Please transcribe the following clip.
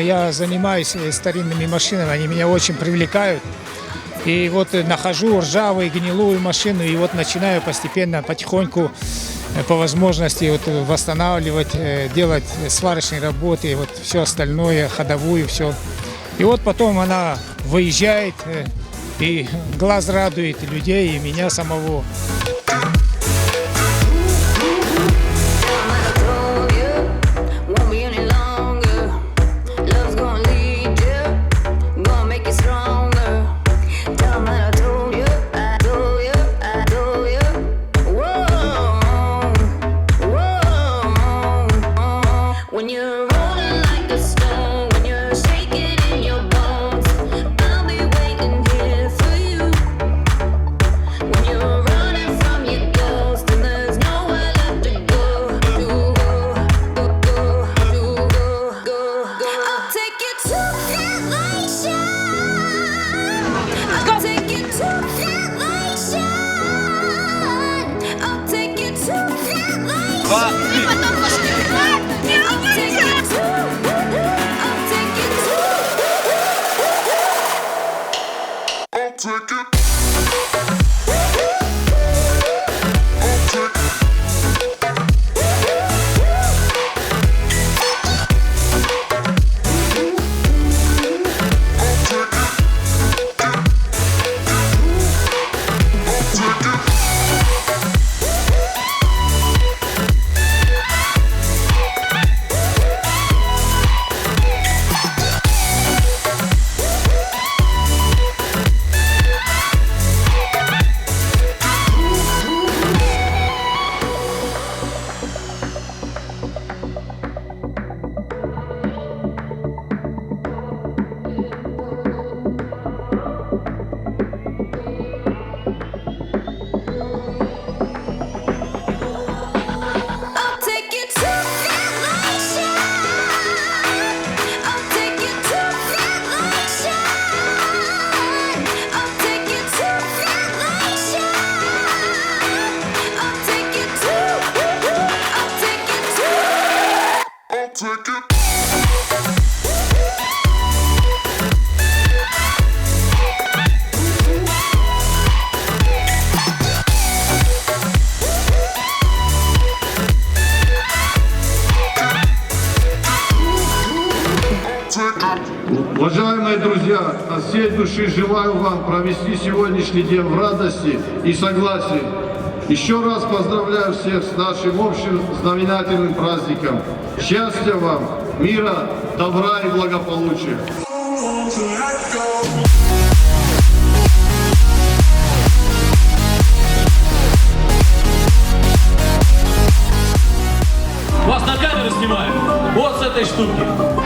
Я занимаюсь старинными машинами, они меня очень привлекают. И вот нахожу ржавую, гнилую машину, и вот начинаю постепенно, потихоньку, по возможности вот восстанавливать, делать сварочные работы, вот все остальное, ходовую, все. И вот потом она выезжает, и глаз радует и людей, и меня самого. Уважаемые друзья, от всей души желаю вам провести сегодняшний день в радости и согласии. Еще раз поздравляю всех с нашим общим знаменательным праздником. Счастья вам, мира, добра и благополучия. Вас на камеру снимают. Вот с этой штуки.